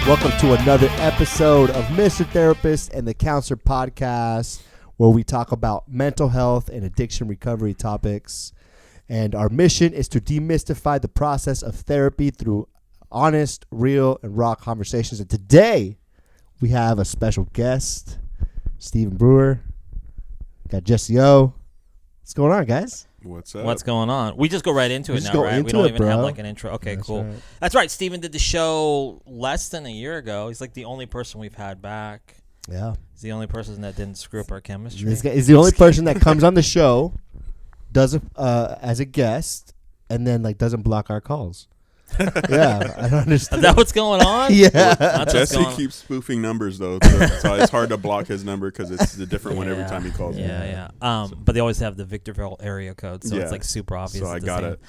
Welcome to another episode of Mr. Therapist and the Counselor Podcast, where we talk about mental health and addiction recovery topics. And our mission is to demystify the process of therapy through honest, real, and raw conversations. And today, we have a special guest, Stephen Brewer. Got Jesse O. What's going on, guys? What's up? What's going on? We just go right into it now, right? We don't even have like an intro. Okay, That's cool. right. That's right. Steven did the show less than a year ago. He's like the only person we've had back. Yeah. He's the only person that didn't screw up our chemistry. This guy is the only person that comes on the show, does it as a guest, and then like doesn't block our calls. Yeah, I don't understand. Is that what's going on? Yeah. That's what's Jesse going on. keeps spoofing numbers though, so it's hard to block his number because it's a different one every time he calls me. Yeah. But they always have the Victorville area code, so it's like super obvious. So I got it.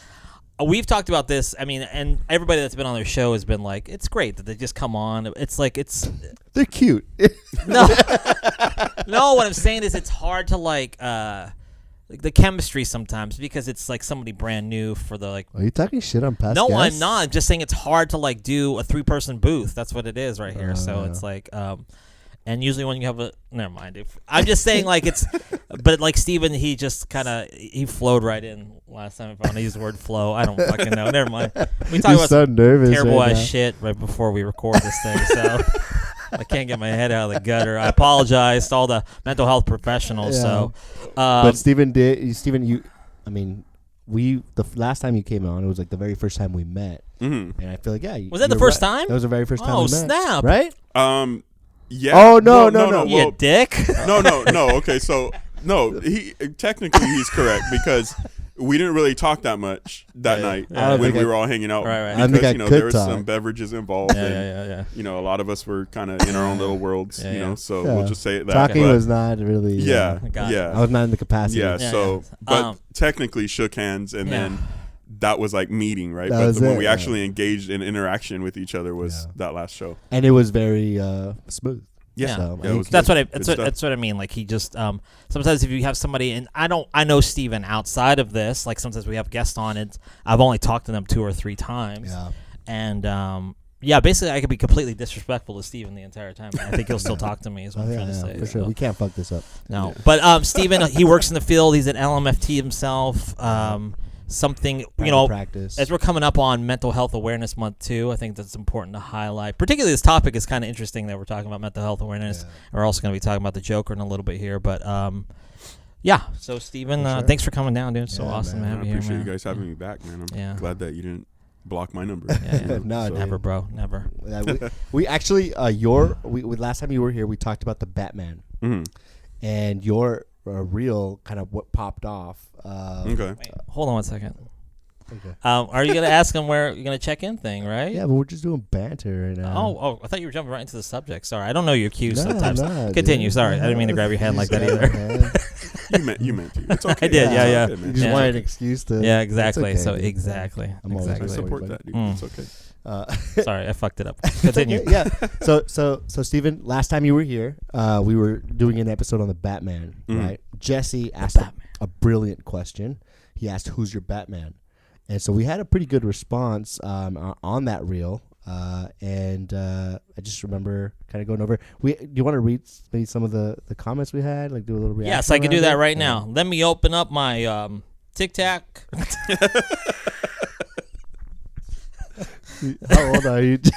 We've talked about this. I mean, and everybody that's been on their show has been like, it's great that they just come on. It's like They're cute. no. What I'm saying is it's hard to like the chemistry sometimes because it's like somebody brand new for the like. Are you talking shit on past No, guests? I'm not. I'm just saying it's hard to like do a 3-person booth. That's what it is right here. So it's like, and usually when you have a, never mind. I'm just saying like it's, but like Steven, he just kind of, he flowed right in last time. If I want to use the word flow, I don't fucking know. Never mind. We talk about so some nervous terrible right ass now. shit right before we record this thing. So I can't get my head out of the gutter. I apologize to all the mental health professionals. Yeah. So, But Stephen, the last time you came on, it was like the very first time we met, and I feel like was that the first time? That was the very first time. Oh, we met, snap. Right? Yeah. Oh no. You Well, dick. no. Okay, so no, he technically he's correct because we didn't really talk that much that night when we were all hanging out. Right. I think I Because could there was talk. some beverages involved. Yeah. You know, a lot of us were kind of in our own little worlds. Yeah, you know, yeah. so Yeah. we'll just say it that. Talking but was not really. yeah, Got it. I was not in the capacity. yeah. Yeah, So, yeah. but technically shook hands, and then that was like meeting, right? That But was when it, we yeah. actually engaged in interaction with each other was that last show. And it was very smooth. Yeah. So, Yeah, it was That's good. that's what I mean. Like he just sometimes if you have somebody, and I know Steven outside of this, like sometimes we have guests on and I've only talked to them 2 or 3 times. Yeah. And basically I could be completely disrespectful to Steven the entire time. I think he'll still talk to me is what I'm trying to say. for sure. So. We can't fuck this up. No. But Steven, he works in the field, he's an LMFT himself. Something Practice. as we're coming up on Mental Health Awareness Month too, I think that's important to highlight. Particularly this topic is kind of interesting that we're talking about mental health awareness. We're also going to be talking about the Joker in a little bit here, but so Steven, thanks for coming down, dude. It's so awesome to have I you here, appreciate man. you guys having me back, man. I'm Yeah. glad that you didn't block my number. Yeah. No, dude. Never, bro, never. we actually last time you were here, we talked about the Batman, and your reel kind of what popped off. Okay. Wait, hold on one second. Okay. Are you going to ask him where you're going to check in thing, right? Yeah, but we're just doing banter right now. Oh, I thought you were jumping right into the subject. Sorry, I don't know your cues No, sometimes. no, Continue. dude. Sorry, I didn't mean to grab your hand like that either. You meant to. It's okay. I did, yeah. It's okay, man. You just Yeah. wanted an excuse to. Yeah, exactly. It's okay, So dude. exactly. I'm always I exactly. support that, dude. Mm. It's okay. Sorry, I fucked it up. Continue. Yeah. So Stephen, last time you were here, we were doing an episode on the Batman, right? Jesse asked a brilliant question. He asked, "Who's your Batman?" And so we had a pretty good response on that reel. And I just remember kind of going over. Do you want to read maybe some of the comments we had? Like do a little reaction? Yes, I can do around that it? right now. Let me open up my Tic Tac. How old are you? Dude,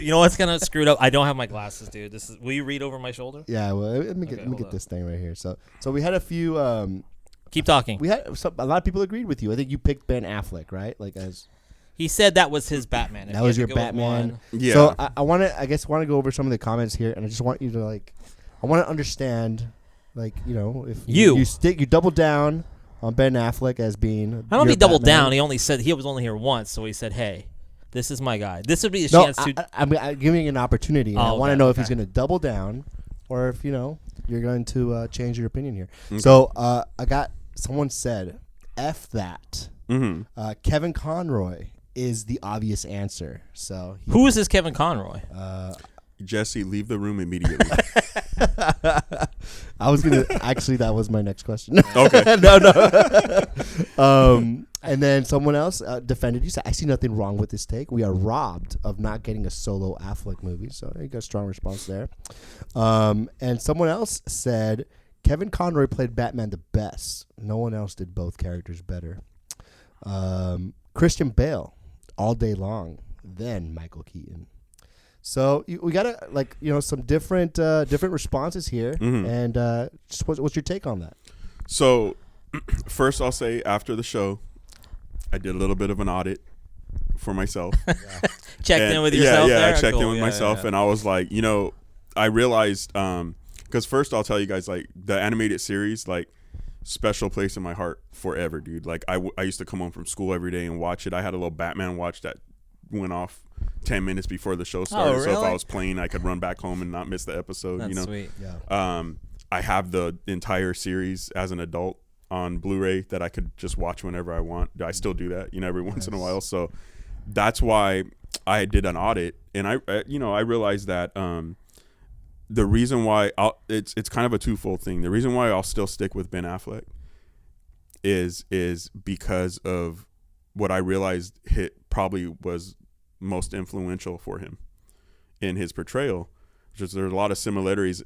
you know what's gonna screw it up? I don't have my glasses, dude. Will you read over my shoulder? Yeah. Well, let me get this thing right here. So we had a few. Keep talking. We had a lot of people agreed with you. I think you picked Ben Affleck, right? Like as He said that was his Batman. If that he was had your to go with Batman. one. Yeah. So I want to go over some of the comments here, and I just want you to I want to understand, if you double down on Ben Affleck as being. I don't know if he doubled down. He only said he was only here once, so he said, "Hey, this is my guy." This would be a chance to. I'm giving you an opportunity. And I want to okay, know if he's okay. going to double down, or if you're going to change your opinion here. Okay. So I got someone said, "F that." Mm-hmm. Kevin Conroy is the obvious answer. So Who is this Kevin Conroy? Jesse, leave the room immediately. I I was gonna actually. That was my next question. Okay. no. And then someone else defended you. Said, I see nothing wrong with this take. We are robbed of not getting a solo Affleck movie. So you got a strong response there. And someone else said Kevin Conroy played Batman the best. No one else did both characters better. Christian Bale, all day long. Then Michael Keaton. So we got some different responses here. Mm-hmm. And just what's your take on that? So first I'll say after the show, I did a little bit of an audit for myself. Checked in with yourself? Yeah, I checked in with myself, and I was like, I realized, because first I'll tell you guys, like, the animated series, like, special place in my heart forever, dude. Like, I used to come home from school every day and watch it. I had a little Batman watch that went off 10 minutes before the show started. Oh, really? So if I was playing, I could run back home and not miss the episode. That's sweet. Yeah. I have the entire series as an adult on Blu-ray that I could just watch whenever I want. I still do that, every once in a while. So that's why I did an audit, and I realized that the reason why it's kind of a twofold thing. The reason why I'll still stick with Ben Affleck is because of what I realized probably was most influential for him in his portrayal. There's a lot of similarities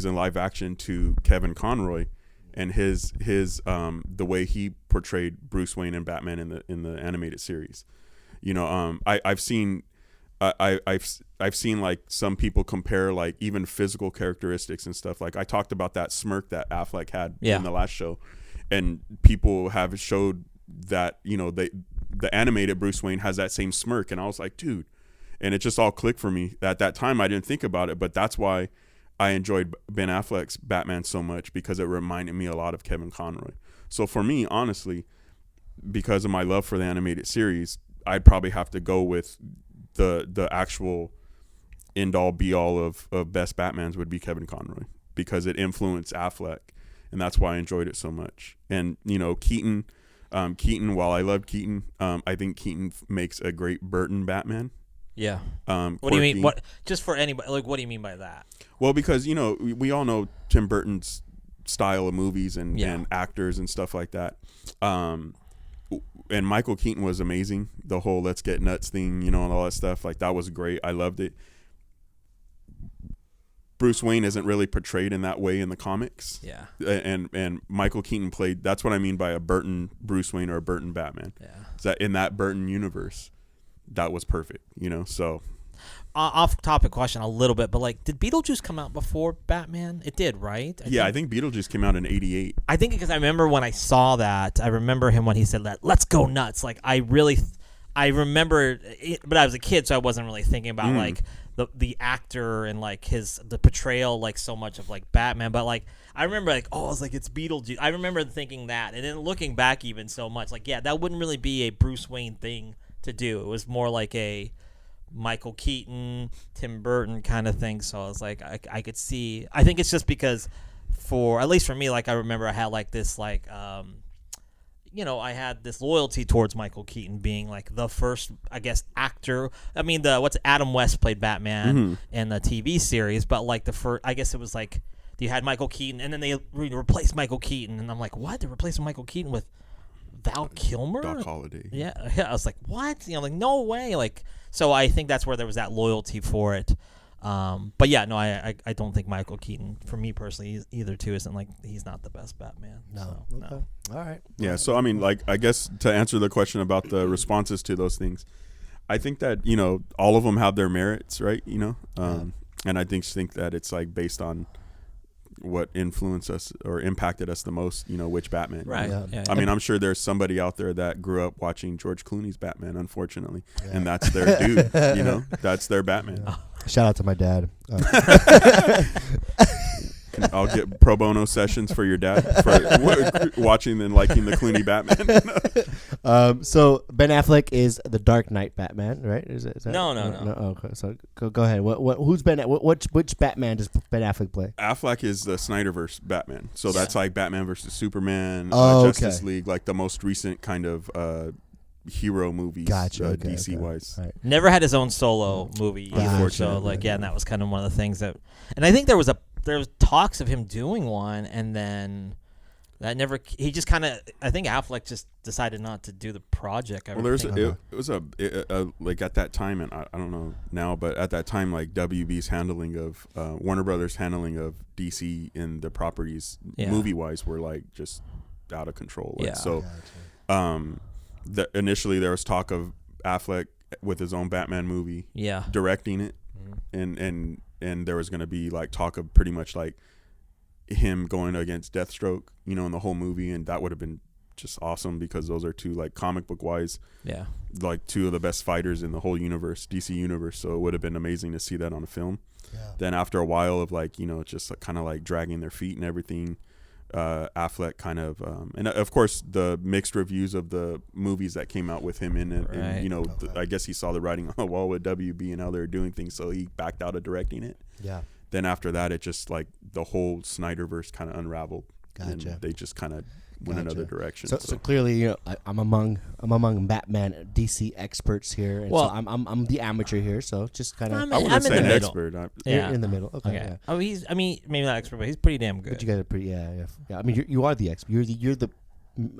in live action to Kevin Conroy and his the way he portrayed Bruce Wayne and Batman in the animated series. I've seen like some people compare like even physical characteristics and stuff. Like I talked about that smirk that Affleck had in the last show, and people have showed that the animated Bruce Wayne has that same smirk, and I was like, dude, and it just all clicked for me. At that time I didn't think about it, but that's why I enjoyed Ben Affleck's Batman so much, because it reminded me a lot of Kevin Conroy. So for me, honestly, because of my love for the animated series, I'd probably have to go with the actual end-all be-all of best Batmans would be Kevin Conroy, because it influenced Affleck, and that's why I enjoyed it so much. And Keaton, while I love Keaton, I think Keaton makes a great Burton Batman. Yeah. What do you mean? What, just for anybody, like, what do you mean by that? Well, because we all know Tim Burton's style of movies and actors and stuff like that. And Michael Keaton was amazing. The whole "let's get nuts" thing, and all that stuff, like, that was great. I loved it. Bruce Wayne isn't really portrayed in that way in the comics. Yeah. And Michael Keaton played. That's what I mean by a Burton Bruce Wayne or a Burton Batman. Yeah. Is that in that Burton universe, that was perfect. So. Off topic question a little bit, but like, did Beetlejuice come out before Batman? It did, right? I think Beetlejuice came out in '88. I think because I remember when I saw that, I remember him when he said that, "Let's go nuts." Like, I remember it, but I was a kid, so I wasn't really thinking about like the actor and like the portrayal, like, so much of like Batman. But like, I remember like, I was like, it's Beetlejuice. I remember thinking that, and then looking back even so much, like, yeah, that wouldn't really be a Bruce Wayne thing to do. It was more like a Michael Keaton, Tim Burton kind of thing. So I was like, I could see. I think it's just because, at least for me, like, I remember I had like this like I had this loyalty towards Michael Keaton being like the first, I guess, actor. I mean, Adam West played Batman in the TV series, but like the first, I guess it was like you had Michael Keaton, and then they replaced Michael Keaton, and I'm like, what? They're replacing Michael Keaton with Val Kilmer? Doc Holliday. Yeah. I was like, what? Like, no way. Like, so I think that's where there was that loyalty for it. But yeah, no, I don't think Michael Keaton, for me personally, either too, isn't like, he's not the best Batman. No. So, okay. No. All right. Yeah. So I mean, like, I guess to answer the question about the responses to those things, I think that all of them have their merits, right? And I think that it's like based on what influenced us or impacted us the most, which Batman. Right. Yeah. I mean, I'm sure there's somebody out there that grew up watching George Clooney's Batman, unfortunately, and that's their dude. That's their Batman. Shout out to my dad. I'll get pro bono sessions for your dad for watching and liking the Clooney Batman. So Ben Affleck is the Dark Knight Batman, right? Is that No. Okay, so go ahead. Who's Ben? Which Batman does Ben Affleck play? Affleck is the Snyderverse Batman, so that's like Batman versus Superman, okay. Justice League, like the most recent kind of hero movies. Gotcha. DC wise. Right. Never had his own solo movie either. Gotcha. So like, and that was kind of one of the things that, and I think there was was talks of him doing one, and then that never. He just kind of. I think Affleck just decided not to do the project. Well, it was like at that time, and I don't know now, but at that time, like WB's handling of Warner Brothers' handling of DC and the properties, movie wise, were like just out of control. Like, so, initially there was talk of Affleck with his own Batman movie, directing it, and there was going to be like talk of pretty much like him going against Deathstroke, you know, in the whole movie, and that would have been just awesome because those are two, like, comic book wise, like two of the best fighters in the whole universe, DC universe. So it would have been amazing to see that on a film. Then after a while of, like, you know, just like, kind of like dragging their feet and everything, Affleck kind of and of course the mixed reviews of the movies that came out with him in it, and you know, I guess he saw the writing on the wall with WB and how they were doing things, so he backed out of directing it. Then after that, it just like the whole Snyderverse kind of unraveled. And they just kind of went another direction. So clearly, you know, I'm among Batman DC experts here, and so I'm the amateur here. So just kind of, I wouldn't say an expert. You're in the middle. Okay. Oh, I mean, maybe not expert, but he's pretty damn good. But you guys are pretty, yeah. I mean, you are the expert. You're the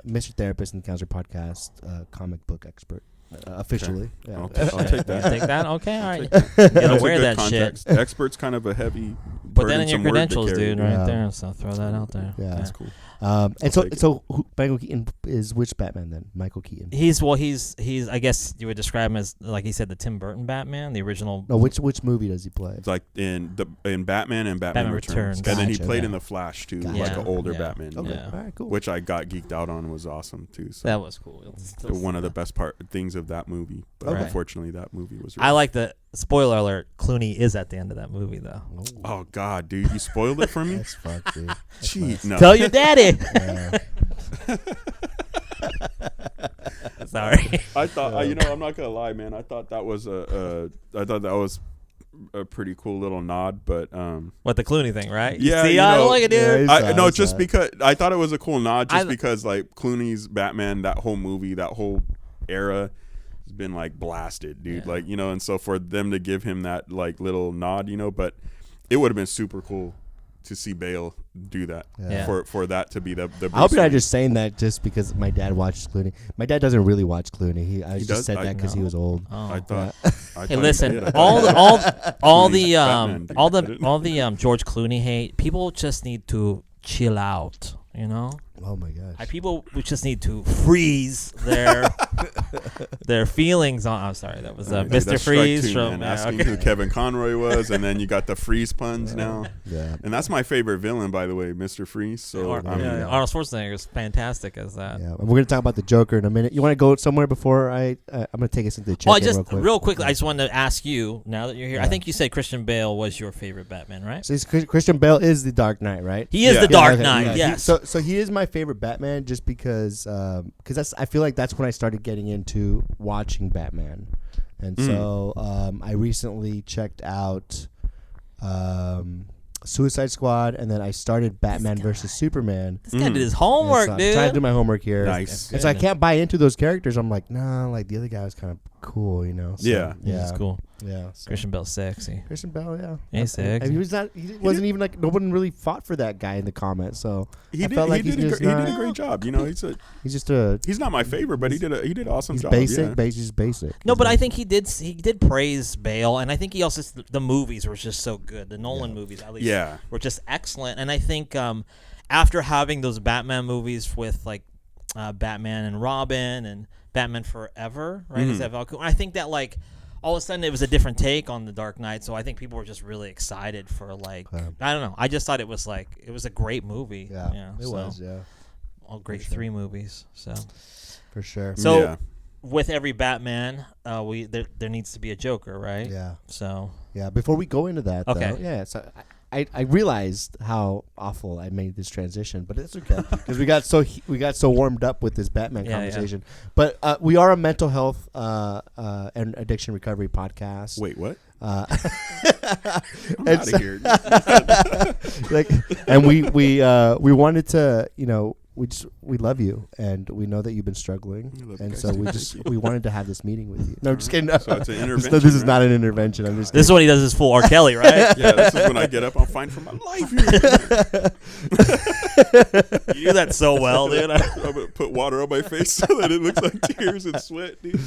Mr. Therapist and Counselor Podcast comic book expert. Officially, I'll take that. Take that. Okay, all right. Gotta wear that context. shit. Expert's kind of a heavy. Put that in your credentials, dude, right there. So throw that out there. Yeah, that's cool. And so Michael Keaton is which Batman then? Michael Keaton. He's I guess you would describe him as, like he said, the Tim Burton Batman, the original. No, which movie does he play? It's like in Batman and Batman Returns. Gotcha, and then he played in The Flash too, like an older Batman. Okay, all right, cool. Which I got geeked out on, was awesome too. So that was cool. One of the best things of that movie, but unfortunately that movie was. I like the spoiler alert. Clooney is at the end of that movie though. Oh God, dude, you spoiled it for me. That's fucked, dude. Cheat. No. Tell your daddy. Sorry. I thought, you know, I'm not gonna lie, man. I thought that was a pretty cool little nod, but what, the Clooney thing, right? Yeah, see, I like it, dude. Because I thought it was a cool nod, because like Clooney's Batman, that whole movie, that whole era has been like blasted, dude. Like, you know, and so for them to give him that like little nod, you know, but it would have been super cool to see Bale do that, for that to be the I hope you're not just saying that just because my dad watches Clooney. My dad doesn't really watch Clooney. I just said that because he was old. I thought. Hey, listen, all the George Clooney hate, people just need to chill out, you know? Oh my gosh. People just need to freeze their feelings on. I'm sorry, that was Mr. Freeze from asking who Kevin Conroy was, and then you got the freeze puns now. Yeah. And that's my favorite villain, by the way, Mr. Freeze. So Arnold Schwarzenegger is fantastic as that. Yeah. We're gonna talk about the Joker in a minute. You want to go somewhere before I'm gonna take us into the check-in real quickly. I just wanted to ask you, now that you're here. I think you said Christian Bale was your favorite Batman, right? So Christian Bale is the Dark Knight, right? He is the Dark Knight. Yes. So he is my favorite Batman just because I feel like that's when I started getting into watching Batman, and so I recently checked out Suicide Squad, and then I started Batman versus Superman. This guy did his homework, dude. I'm trying to do my homework here. Nice. And so I can't buy into those characters. I'm like, nah, like the other guy was kind of cool, you know? So, yeah. He's cool. Yeah. Christian Bale's sexy. Christian Bale, yeah. He's sexy. He wasn't even like, no one really fought for that guy in the comments. So he did a great job. You know, he's not my favorite, but he did an awesome job. He's basic. No, but I think he did praise Bale, and I think he also, the movies were just so good. The Nolan movies, at least, were just excellent. And I think after having those Batman movies with like Batman and Robin and Batman Forever, right? Is that Val? I think that like all of a sudden it was a different take on the Dark Knight, so I think people were just really excited for like I don't know. I just thought it was a great movie. Yeah, it was. Yeah, all great 3 movies. So for sure. So with every Batman, there needs to be a Joker, right? Yeah. So before we go into that, though, so I realized how awful I made this transition, but it's okay because we got so warmed up with this Batman conversation. Yeah. But we are a mental health and addiction recovery podcast. Wait, what? I'm out of here. and we wanted to, you know, we love you, and we know that you've been struggling, and so we wanted to have this meeting with you. No, I'm just kidding. So it's an intervention. This is not an intervention. I'm just. This is when he does his full R. Kelly, right? Yeah, this is when I get up. I'm fine for my life here. You do that so well, dude. I'm gonna put water on my face so that it looks like tears and sweat, dude.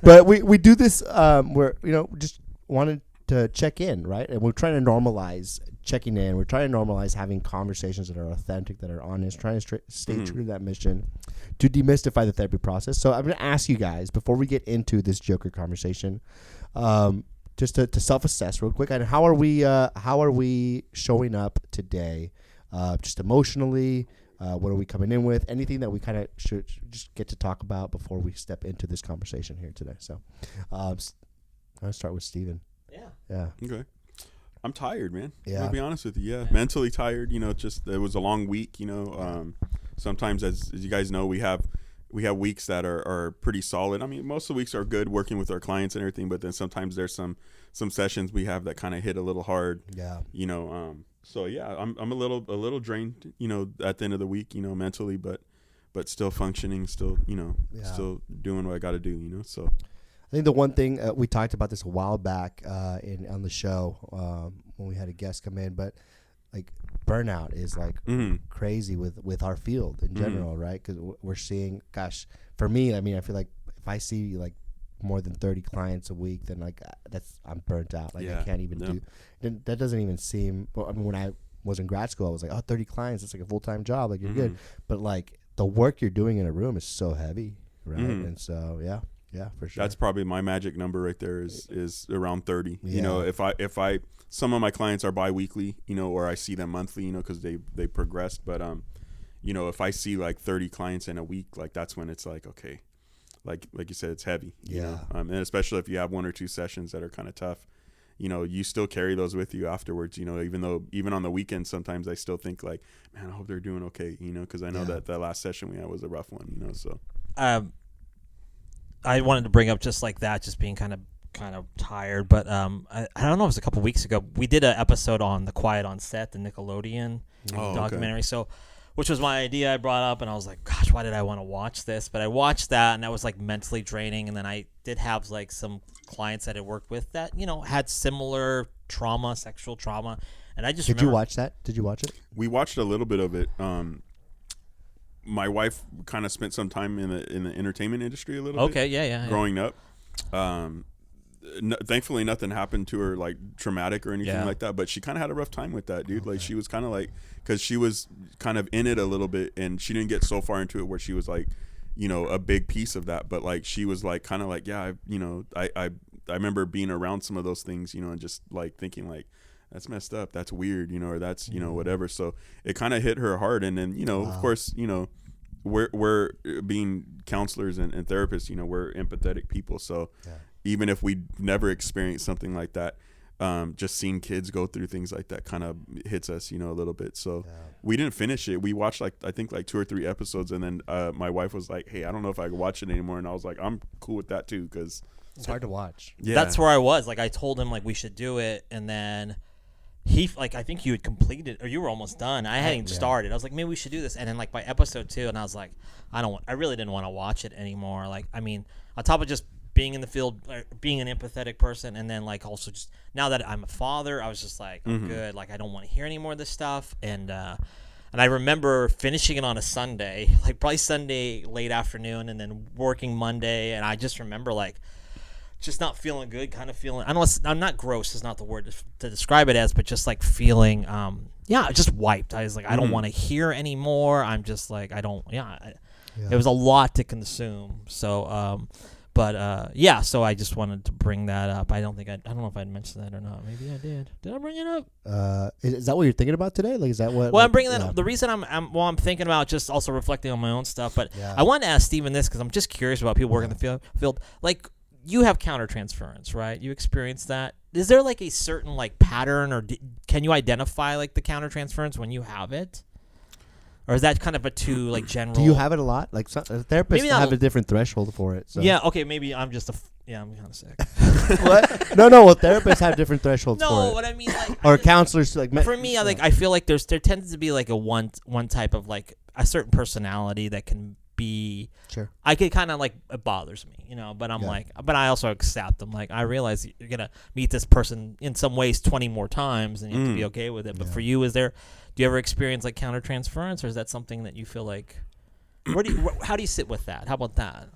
But we do this. Where just wanted to check in, right? And we're trying to normalize checking in. We're trying to normalize having conversations that are authentic, that are honest, trying to stay true to that mission to demystify the therapy process. So I'm going to ask you guys, before we get into this Joker conversation, just to self-assess real quick. And how are we showing up today? Just emotionally, what are we coming in with? Anything that we kind of should just get to talk about before we step into this conversation here today. So I'll start with Steven. Yeah. Okay. I'm tired, man. Yeah. I'll be honest with you. Yeah. Mentally tired. Just it was a long week. Sometimes, as you guys know, we have weeks that are pretty solid. I mean, most of the weeks are good working with our clients and everything, but then sometimes there's some sessions we have that kind of hit a little hard. Yeah. So yeah, I'm a little drained. At the end of the week, mentally, but still functioning, still still doing what I got to do. So. I think the one thing we talked about this a while back on the show when we had a guest come in, but like burnout is like crazy with our field in general, right? Because we're seeing, gosh, for me, I mean, I feel like if I see like more than 30 clients a week, then like I'm burnt out. Like I can't even do. That doesn't even seem. Well, I mean, when I was in grad school, I was like, 30 clients, it's like a full-time job. Like you're good, but like the work you're doing in a room is so heavy, right? And so yeah, for sure. That's probably my magic number right there is around 30. Yeah. If I some of my clients are biweekly, or I see them monthly, because they progressed. But if I see like 30 clients in a week, like that's when it's like, okay, like you said, it's heavy. And especially if you have one or two sessions that are kind of tough, you still carry those with you afterwards. Even on the weekends, sometimes I still think like, man, I hope they're doing okay. Because I know that last session we had was a rough one. So. I wanted to bring up just like that, just being kind of tired, but I don't know, it was a couple weeks ago. We did an episode on The Quiet on Set, the Nickelodeon documentary. Okay. So, which was my idea I brought up, and I was like, gosh, why did I want to watch this? But I watched that, and that was like mentally draining. And then I did have like some clients that I worked with that had similar trauma, sexual trauma, and I just Did you watch that? Did you watch it? We watched a little bit of it. My wife kind of spent some time in the entertainment industry a little bit. Okay, yeah. Growing up, thankfully nothing happened to her like traumatic or anything like that. But she kind of had a rough time with that, dude. Okay. Like she was kind of like, because she was kind of in it a little bit, and she didn't get so far into it where she was like, a big piece of that. But like she was like kind of like, I remember being around some of those things, and just like thinking like, that's messed up, that's weird, or that's whatever. So it kind of hit her hard. And then of course we're being counselors and therapists, we're empathetic people, so even if we never experienced something like that, just seeing kids go through things like that kind of hits us a little bit. So we didn't finish it. We watched I think 2 or 3 episodes, and then my wife was like, hey, I don't know if I can watch it anymore. And I was like, I'm cool with that too, because it's hard to watch. That's where I was. Like I told him like we should do it, and then he I think you had completed, or you were almost done. I hadn't started. I was like, maybe we should do this. And then like by episode 2, and I was like, I really didn't want to watch it anymore. Like, I mean, on top of just being in the field, being an empathetic person, and then like also just now that I'm a father, I was just like, I'm good. Like I don't want to hear any more of this stuff. And I remember finishing it on a Sunday, like probably Sunday late afternoon, and then working Monday. And I just remember like, just not feeling good, kind of feeling, I'm not gross is not the word to describe it as, but just like feeling, just wiped. I was like, I don't want to hear anymore. I'm just like, I don't, it was a lot to consume. So, so I just wanted to bring that up. I don't know if I'd mentioned that or not. Maybe I did. Did I bring it up? Is that what you're thinking about today? Like, is that what? Well, I'm bringing that up. The reason I'm thinking about just also reflecting on my own stuff, but I wanted to ask Steven this because I'm just curious about people working in the field. Like, you have countertransference, right? You experience that. Is there like a certain like pattern, or can you identify like the countertransference when you have it? Or is that kind of a too like general? Do you have it a lot? Like therapists have a different threshold for it. So. Yeah. Okay. Maybe I'm just I'm kind of sick. What? No. Well, therapists have different thresholds for it. No, what I mean, like, or counselors like. For me, I feel like there tends to be like a one type of like a certain personality that can be. Sure. I could kind of like it bothers me, but I'm like, but I also accept them. Like I realize you're gonna meet this person in some ways 20 more times, and you have to be okay with it. But for you, do you ever experience like countertransference, or is that something that you feel like? How do you sit with that? How about that?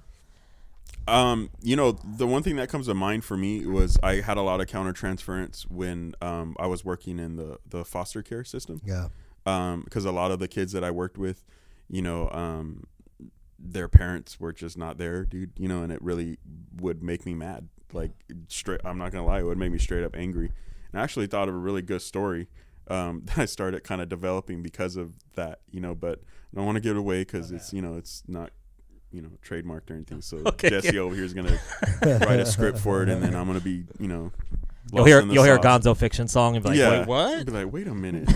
The one thing that comes to mind for me was I had a lot of countertransference when I was working in the foster care system. Yeah. Because a lot of the kids that I worked with, their parents were just not there, dude, and it really would make me mad. Like I'm not gonna lie, it would make me straight up angry. And I actually thought of a really good story that I started kind of developing because of that, but I don't want to give it away because it's not trademarked or anything. So Jesse over here is gonna write a script for it, and then I'm gonna be you'll hear a Gonzo Fiction song and be like, wait, what? I'll be like, wait a minute,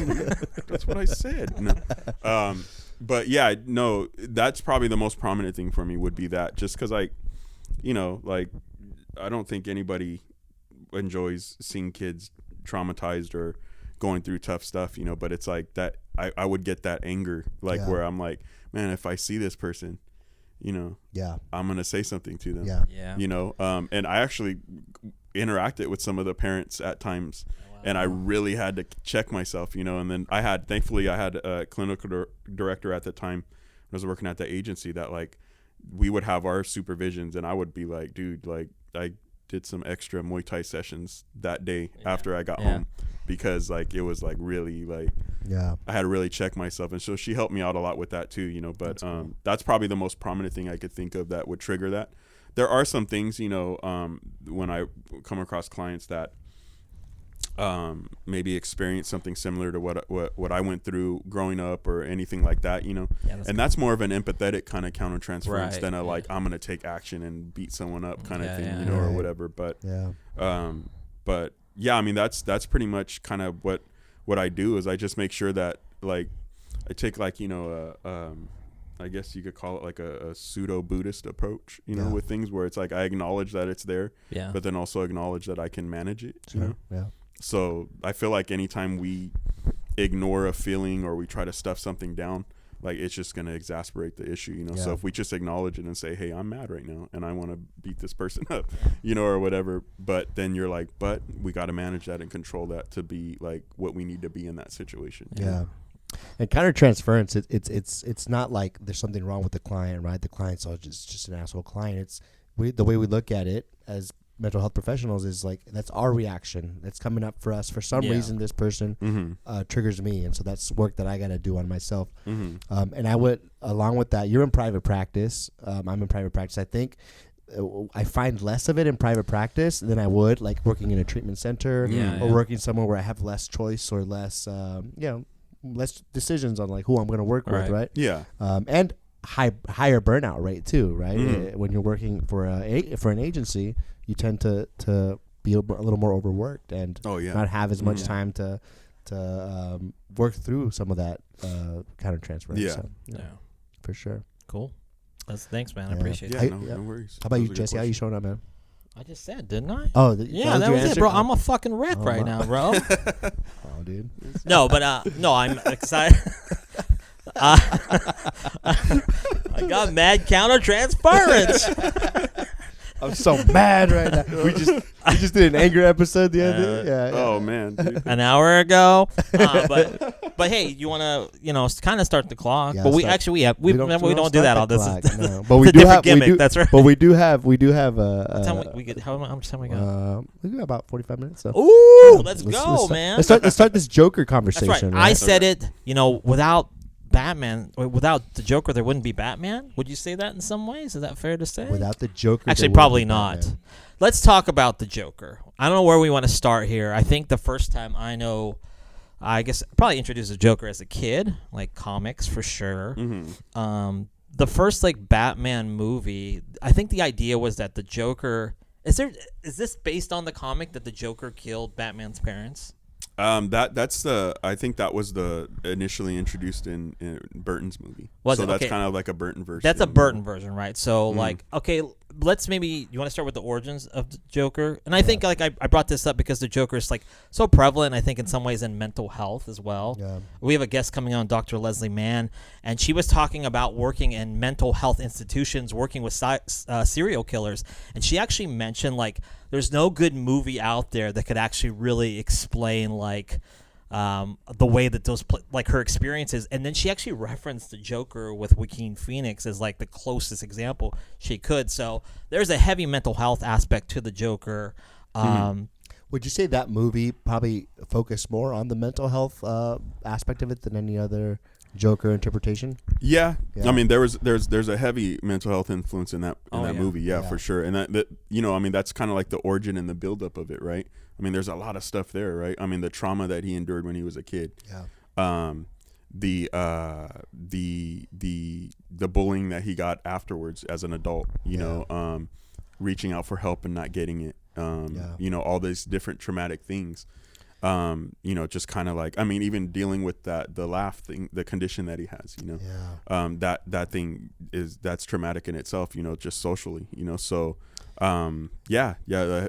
that's what I said. No. But yeah, no, that's probably the most prominent thing for me would be that, just because I don't think anybody enjoys seeing kids traumatized or going through tough stuff, but it's like that I would get that anger, where I'm like, man, if I see this person, I'm gonna say something to them. Yeah. And I actually interacted with some of the parents at times. And I really had to check myself, and then thankfully I had a clinical director at the time. I was working at the agency that we would have our supervisions, and I would be like, dude, I did some extra Muay Thai sessions that day after I got home, because it was really I had to really check myself. And so she helped me out a lot with that too, but that's probably the most prominent thing I could think of that would trigger that. There are some things, when I come across clients that maybe experience something similar to what I went through growing up or anything like that, and that's more of an empathetic kind of countertransference than I'm gonna take action and beat someone up kind of thing, or whatever. But I mean that's pretty much kind of what I do is I just make sure that I take I guess you could call it a pseudo Buddhist approach, with things where it's I acknowledge that it's there, but then also acknowledge that I can manage it. So I feel like anytime we ignore a feeling or we try to stuff something down, it's just going to exacerbate the issue, So if we just acknowledge it and say, hey, I'm mad right now and I want to beat this person up, or whatever, but then you're like, but we got to manage that and control that to be what we need to be in that situation. Yeah. And countertransference, it's not like there's something wrong with the client, right? The client's just an asshole client. It's the way we look at it as mental health professionals is that's our reaction that's coming up for us. For some reason, this person triggers me, and so that's work that I got to do on myself. And I would, along with that, you're in private practice. I'm in private practice. I think I find less of it in private practice than I would working in a treatment center or working somewhere where I have less choice or less, less decisions on who I'm going to work with, right? Yeah. And higher burnout rate too, right? When you're working for an agency, you tend to be a little more overworked and not have as much time to work through some of that countertransference. Yeah. So, for sure. Cool. Thanks, man. I appreciate it. No worries. How about you, Jesse? How you showing up, man? I just said, didn't I? Oh, that was it, bro. I'm a fucking wreck right now, bro. Oh, dude. No, but I'm excited. I got mad countertransference. I'm so mad right now. We just did an anger episode the other day. Yeah. Oh man, dude. An hour ago. But hey, you want to kind of start the clock? But we don't do that on this. No. But we do have gimmick. That's right. But we do have. How much time we got? We got about 45 minutes. So. Ooh, let's go, man. Let's start this Joker conversation. That's right. Right? I said it. Without Batman, without the Joker, there wouldn't be Batman. Would you say that in some ways? Is that fair to say? Without the Joker, actually, probably not. Batman. Let's talk about the Joker. I don't know where we want to start here. I think the first time I guess probably introduced the Joker as a kid, comics for sure. The first Batman movie, I think the idea was that the Joker is this based on the comic that the Joker killed Batman's parents? I think that was the initially introduced in Burton's movie. That's kind of like a Burton version. That's a Burton version, right? So let's maybe you want to start with the origins of the Joker, and I think like I brought this up because the Joker is like so prevalent. I think in some ways in mental health as well. Yeah. We have a guest coming on, Dr. Leslie Mann, and she was talking about working in mental health institutions, working with serial killers, and she actually mentioned like there's no good movie out there that could actually really explain like. The way that those like her experiences, and then she actually referenced the Joker with Joaquin Phoenix as like the closest example she could. So there's a heavy mental health aspect to the Joker. Would you say that movie probably focused more on the mental health aspect of it than any other Joker interpretation? Yeah. I mean there's a heavy mental health influence in that movie, yeah, for sure. And that you know, I mean that's kind of like the origin and the buildup of it, right? I mean there's a lot of stuff there, right? I mean the trauma that he endured when he was a kid. Yeah. The bullying that he got afterwards as an adult, you know, reaching out for help and not getting it. You know, all these different traumatic things. You know, just kind of like, I mean, even dealing with the laugh thing, the condition that he has, you know, that thing that's traumatic in itself, you know, just socially, you know, so, a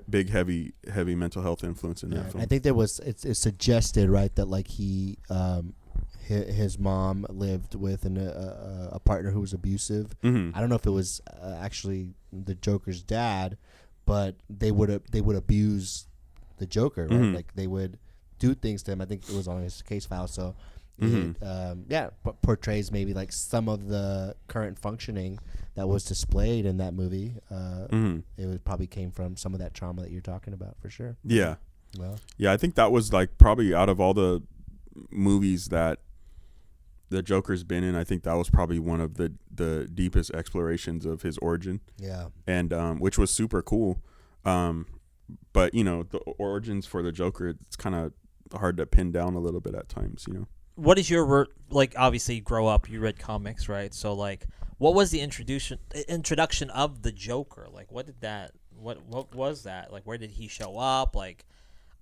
big, heavy mental health influence in that film. I think there was, it's suggested, right, that like his mom lived with a partner who was abusive. I don't know if it was actually the Joker's dad, but they would abuse the Joker, right? Like they would do things to him. I think it was on his case file. So it portrays maybe like some of the current functioning that was displayed in that movie. It probably came from some of that trauma that you're talking about, for sure. Yeah. Well, yeah, I think that was like probably out of all the movies that the Joker's been in, I think that was probably one of the deepest explorations of his origin. Yeah. And which was super cool. But, you know, the origins for the Joker, it's kind of hard to pin down a little bit at times, you know. What is your, like, obviously you grow up, you read comics, right? So, like, what was the introduction of the Joker? Like, what was that? Like, where did he show up? Like,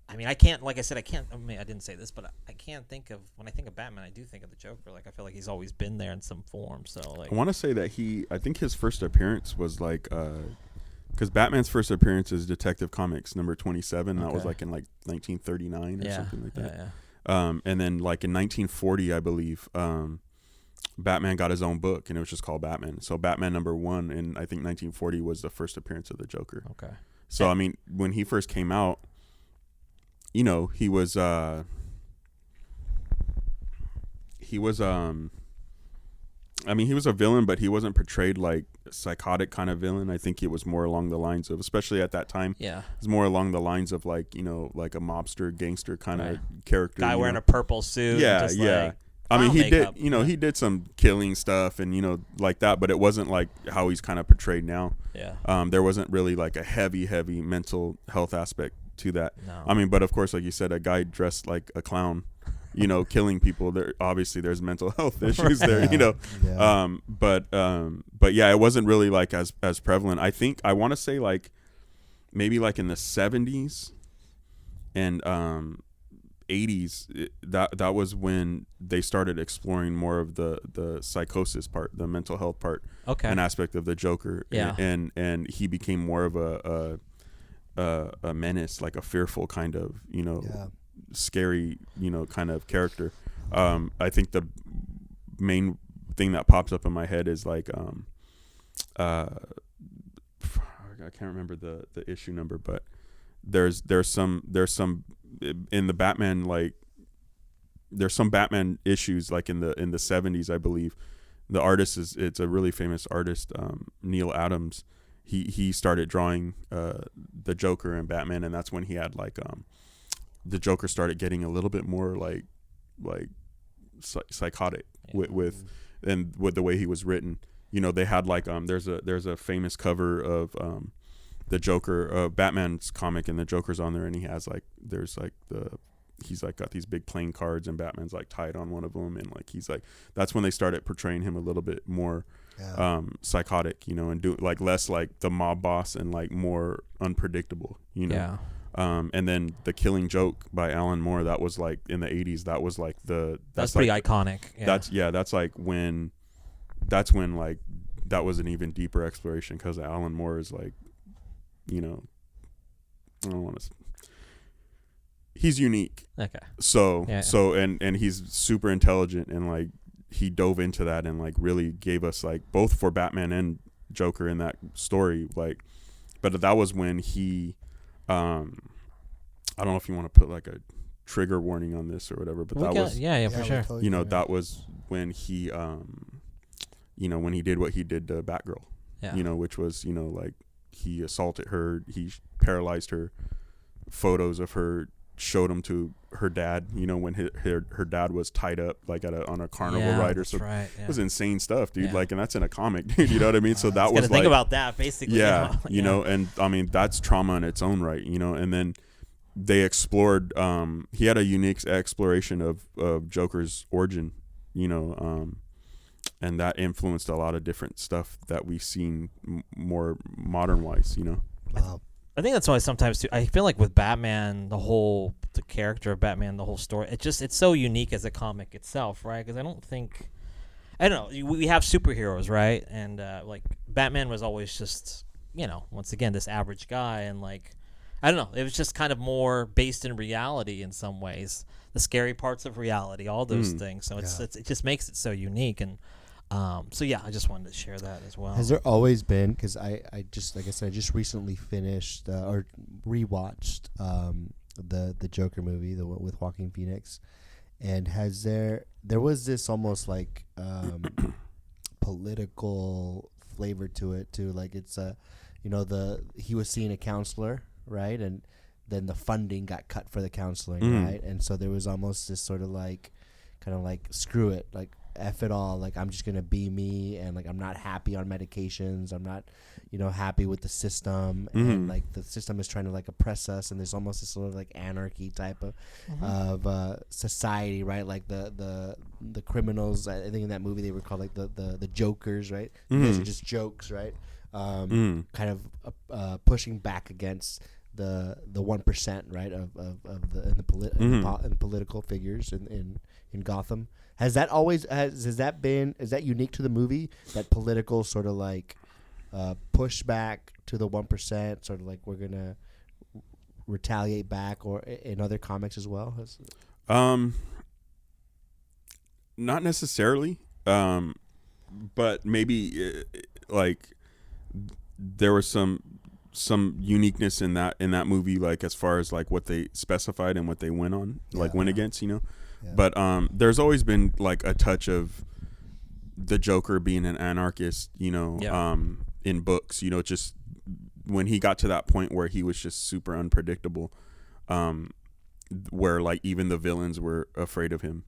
I mean, I didn't say this, but I can't think of, when I think of Batman, I do think of the Joker. Like, I feel like he's always been there in some form, so, like. I want to say that I think his first appearance was, like, because Batman's first appearance is Detective Comics number 27. Okay. That was like in like 1939 or something like that. Yeah. And then like in 1940, I believe, Batman got his own book, and it was just called Batman. So Batman number 1 in I think 1940 was the first appearance of the Joker. Okay. So I mean, when he first came out, you know, he was a villain, but he wasn't portrayed like a psychotic kind of villain. I think it was more along the lines of, especially at that time, it was more along the lines of like, you know, like a mobster, gangster kind of character. Guy wearing a purple suit. Yeah, just like, I mean, he did some killing stuff and, you know, like that, but it wasn't like how he's kind of portrayed now. Yeah. There wasn't really like a heavy mental health aspect to that. No. I mean, but of course, like you said, a guy dressed like a clown, you know, killing people, there's mental health issues there, you know. Yeah. But yeah, it wasn't really like as prevalent. I want to say like maybe like in the 70s and 80s, that was when they started exploring more of the psychosis part, the mental health part, an aspect of the Joker. Yeah. And he became more of a menace, like a fearful kind of, you know, scary, you know, kind of character. I think the main thing that pops up in my head is like I can't remember the issue number, but there's some in the Batman, like there's some Batman issues like in the 70s, I believe. The artist it's a really famous artist, Neil Adams. He started drawing the Joker and Batman, and that's when he had like the Joker started getting a little bit more like psychotic with the way he was written. You know, they had like there's a famous cover of the Joker, Batman's comic, and the Joker's on there, and he has like he's like got these big playing cards, and Batman's like tied on one of them, and like he's like, that's when they started portraying him a little bit more psychotic, you know, and do like less like the mob boss and like more unpredictable, you know. Yeah. And then The Killing Joke by Alan Moore, that was like in the 80s. That was like that's pretty like, iconic. Yeah. That's when like that was an even deeper exploration because Alan Moore is like, you know, I don't want to. He's unique. Okay. So and he's super intelligent, and like he dove into that and like really gave us like both for Batman and Joker in that story, like. But that was when he, I don't know if you want to put like a trigger warning on this or whatever, but for sure. You know, that was when he, you know, when he did what he did to Batgirl. Yeah. You know, which was, you know, like he assaulted her, he paralyzed her. Photos of her showed him to her dad. You know, when her dad was tied up like on a carnival ride or something. Right, It was insane stuff, dude. Like, and that's in a comic, dude. You know what I mean? So that was like, think about that basically. Yeah, you know, and I mean that's trauma in its own right. You know, and then they explored. He had a unique exploration of Joker's origin. You know, and that influenced a lot of different stuff that we've seen more modern wise. You know. Wow. I think that's why sometimes too, I feel like with Batman, the character of Batman, the whole story, it's so unique as a comic itself, right? Because I don't know, we have superheroes, right? And like Batman was always just, you know, once again, this average guy, and like, I don't know, it was just kind of more based in reality in some ways, the scary parts of reality, all those things. So it just makes it so unique. And so yeah, I just wanted to share that as well. Has there always been, because I just, like I said, I just recently finished or rewatched the Joker movie, the one with Joaquin Phoenix, and there was this almost like political flavor to it too, like it's you know, he was seeing a counselor, right, and then the funding got cut for the counseling, right, and so there was almost this sort of like kind of like screw it, like F it all, like I'm just gonna be me, and like I'm not happy on medications, I'm not, you know, happy with the system, and like the system is trying to like oppress us, and there's almost this sort of like anarchy type of society, right? Like the criminals, I think in that movie they were called like the jokers, right? These are just jokes, right? Kind of pushing back against the 1%, right, of the political figures in Gotham. Is that unique to the movie, that political sort of like pushback to the 1%, sort of like we're gonna retaliate back, or in other comics as well? Not necessarily, but maybe like there was some uniqueness in that movie, like as far as like what they specified and what they went on, like went against, you know. Yeah. But there's always been like a touch of the Joker being an anarchist, you know, in books, you know, just when he got to that point where he was just super unpredictable, where like even the villains were afraid of him,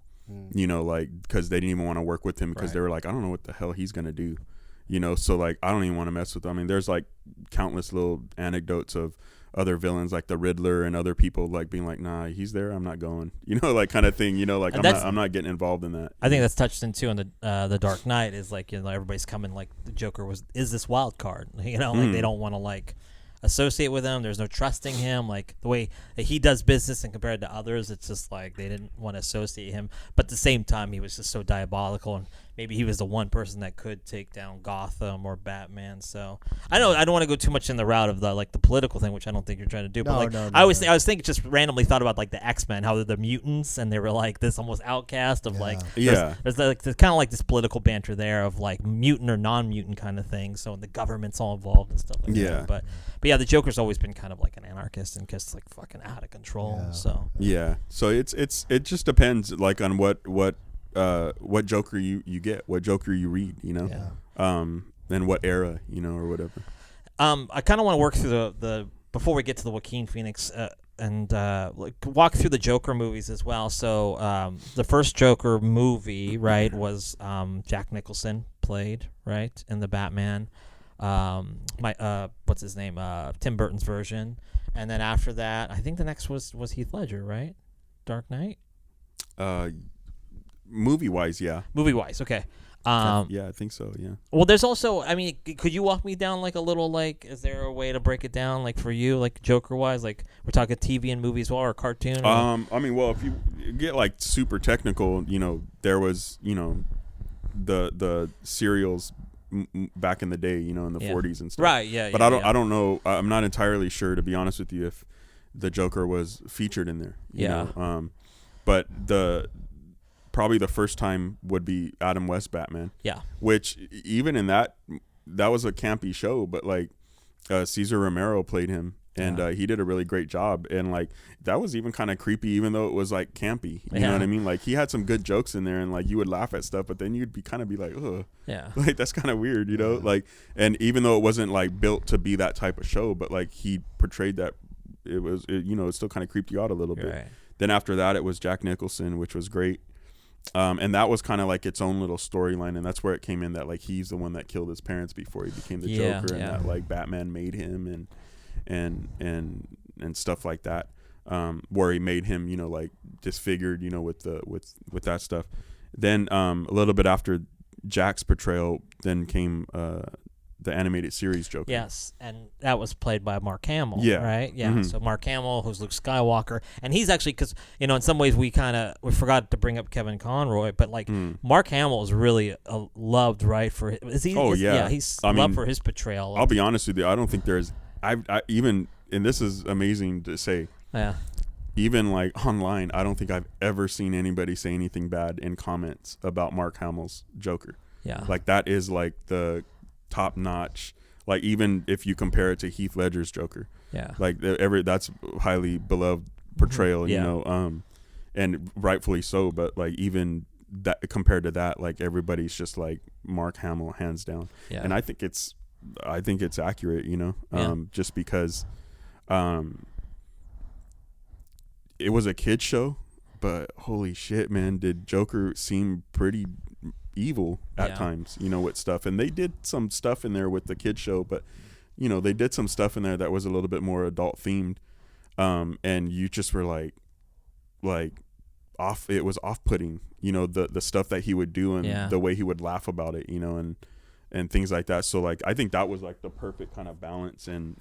you know, like because they didn't even want to work with him because they were like, I don't know what the hell he's gonna do, you know, so like I don't even want to mess with him. I mean, there's like countless little anecdotes of other villains like the Riddler and other people like being like, nah, he's there, I'm not going, you know, like kind of thing, you know, like I'm not getting involved in that. I think that's touched into in the Dark Knight, is like, you know, everybody's coming like the Joker is this wild card, you know, like they don't want to like associate with him. There's no trusting him, like the way that he does business and compared to others, it's just like they didn't want to associate him. But at the same time, he was just so diabolical, and maybe he was the one person that could take down Gotham or Batman. So I don't want to go too much in the route of the like the political thing, which I don't think you're trying to do. But like I was thinking, just randomly thought about like the X-Men, how they're the mutants, and they were like this almost outcast of like there's like there's kind of like this political banter there of like mutant or non-mutant kind of thing. So the government's all involved and stuff like that. But yeah, the Joker's always been kind of like an anarchist and just like fucking out of control. So it just depends like on what Joker you get, what Joker you read, you know, and what era, you know, or whatever. I kind of want to work through the before we get to the Joaquin Phoenix and like walk through the Joker movies as well. So the first Joker movie, right, was Jack Nicholson played, right, in the Batman. What's his name? Tim Burton's version, and then after that, I think the next was Heath Ledger, right? Dark Knight. Movie wise, okay. I think so. Yeah. Well, there's also, I mean, could you walk me down like a little, like, is there a way to break it down, like for you, like Joker wise, like we're talking TV and movies, well, or cartoon? Or? I mean, well, if you get like super technical, you know, there was, you know, the serials back in the day, you know, in the 40s and stuff. Right. Yeah. But I don't know. I'm not entirely sure, to be honest with you, if the Joker was featured in there. You know? But probably the first time would be Adam West Batman. Yeah. Which even in that was a campy show, but like Cesar Romero played him. And he did a really great job. And, like, that was even kind of creepy, even though it was, like, campy. You know what I mean? Like, he had some good jokes in there, and, like, you would laugh at stuff, but then you'd be like, ugh. Yeah. Like, that's kind of weird, you know? Like, and even though it wasn't, like, built to be that type of show, but, like, he portrayed that it still kind of creeped you out a little bit. Right. Then after that, it was Jack Nicholson, which was great. And that was kind of like its own little storyline, and that's where it came in that, like, he's the one that killed his parents before he became the Joker, and that, like, Batman made him, and stuff like that, where he made him, you know, like, disfigured, you know, with that stuff. Then a little bit after Jack's portrayal, then came the animated series Joker. Yes, and that was played by Mark Hamill. Yeah, right. Yeah. Mm-hmm. So Mark Hamill, who's Luke Skywalker, and he's actually, because, you know, in some ways we forgot to bring up Kevin Conroy, but like Mark Hamill is really loved, right? For he's loved for his portrayal. I'll be honest with you, I don't think there's. I even, and this is amazing to say, even like online, I don't think I've ever seen anybody say anything bad in comments about Mark Hamill's Joker. Yeah. Like, that is like the top notch. Like, even if you compare it to Heath Ledger's Joker. Yeah. Like, that's highly beloved portrayal, you know, and rightfully so. But like, even that compared to that, like, everybody's just like Mark Hamill hands down. Yeah. And I think it's accurate, you know, just because it was a kid's show, but holy shit, man, did Joker seem pretty evil at times, you know, with stuff. And they did some stuff in there with the kid's show, but, you know, they did some stuff in there that was a little bit more adult themed. And you just were like off, it was off-putting, you know, the stuff that he would do and the way he would laugh about it, you know, and things like that. So like, I think that was like the perfect kind of balance and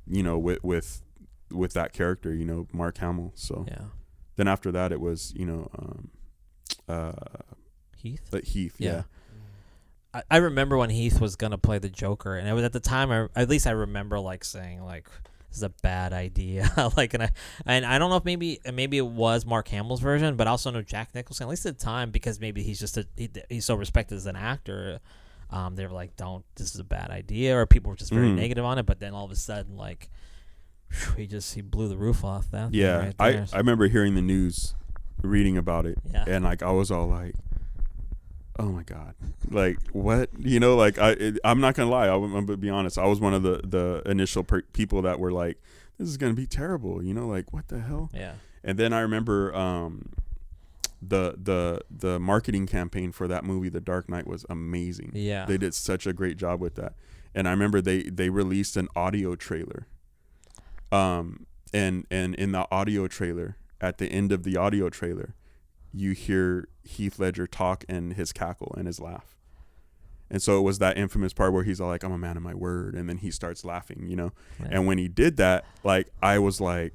you know, with that character, you know, Mark Hamill. So then after that, it was, you know, Heath. Yeah. I remember when Heath was gonna play the Joker, and it was at the time, at least I remember like saying like, this is a bad idea. Like, and I don't know if maybe it was Mark Hamill's version, but I also know Jack Nicholson, at least at the time, because maybe he's just he's so respected as an actor. They were like, this is a bad idea, or people were just very negative on it. But then all of a sudden, like, he blew the roof off that. Yeah, right, I remember hearing the news, reading about it, and like, I was all like, oh my God, like, what, you know, like, I'm not gonna lie, I'm gonna be honest, I was one of the initial people that were like, this is gonna be terrible, you know, like, what the hell. Yeah. And then I remember the marketing campaign for that movie, The Dark Knight, was amazing. Yeah, they did such a great job with that. And I remember they released an audio trailer, and in the audio trailer, at the end of the audio trailer, you hear Heath Ledger talk and his cackle and his laugh. And so it was that infamous part where he's all like, I'm a man of my word. And then he starts laughing, you know? Yeah. And when he did that, like, I was like,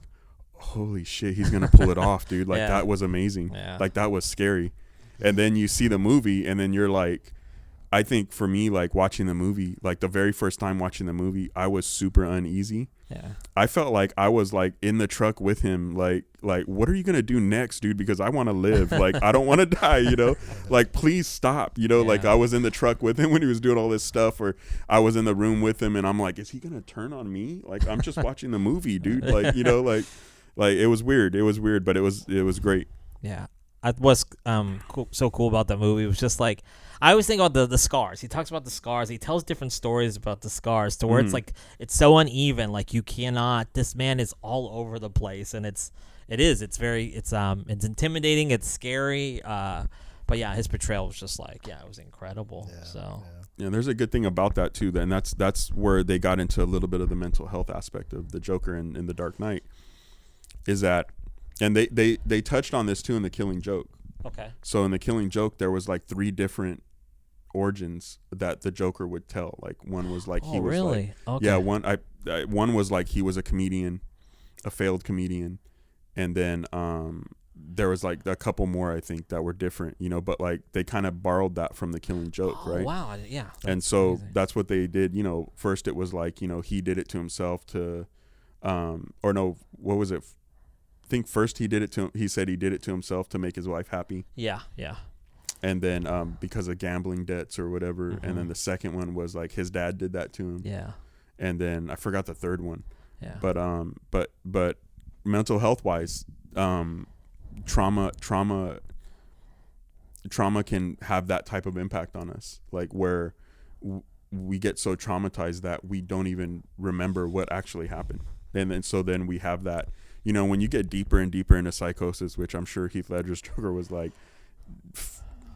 holy shit, he's going to pull it off, dude. Like, that was amazing. Yeah. Like, that was scary. And then you see the movie, and then you're like, I think for me, like, watching the movie, like, the very first time watching the movie, I was super uneasy. Yeah. I felt like I was like in the truck with him, like what are you gonna do next, dude? Because I want to live. Like, I don't want to die, you know. Like, please stop, you know. Yeah. Like, I was in the truck with him when he was doing all this stuff, or I was in the room with him, and I'm like, is he gonna turn on me? Like, I'm just watching the movie, dude. Like, you know, like it was weird, but it was great. Yeah. What's so cool about that movie was just like, I always think about the scars. He talks about the scars. He tells different stories about the scars to where it's like, it's so uneven. Like, you cannot, this man is all over the place, and it's intimidating. It's scary. But yeah, his portrayal was just like, it was incredible. Yeah, so yeah, there's a good thing about that too. Then that's where they got into a little bit of the mental health aspect of the Joker in The Dark Knight, is that, and they touched on this too in The Killing Joke. Okay. So in The Killing Joke, there was like 3 different origins that the Joker would tell. Like, one was like he was really? Like, okay. Yeah, one was like he was a comedian, a failed comedian, and then there was like a couple more I think that were different, you know, but like they kind of borrowed that from The Killing Joke, right? Wow, yeah. And so amazing. that's what they did, you know. First it was like, you know, he did it to himself to, or no, what was it? I think first he said he did it to himself to make his wife happy. Yeah. And then because of gambling debts or whatever. Mm-hmm. And then the second one was like his dad did that to him. Yeah. And then I forgot the third one. Yeah. But mental health wise, trauma can have that type of impact on us, like where we get so traumatized that we don't even remember what actually happened. And so then we have that, you know, when you get deeper and deeper into psychosis, which I'm sure Heath Ledger's Joker was like,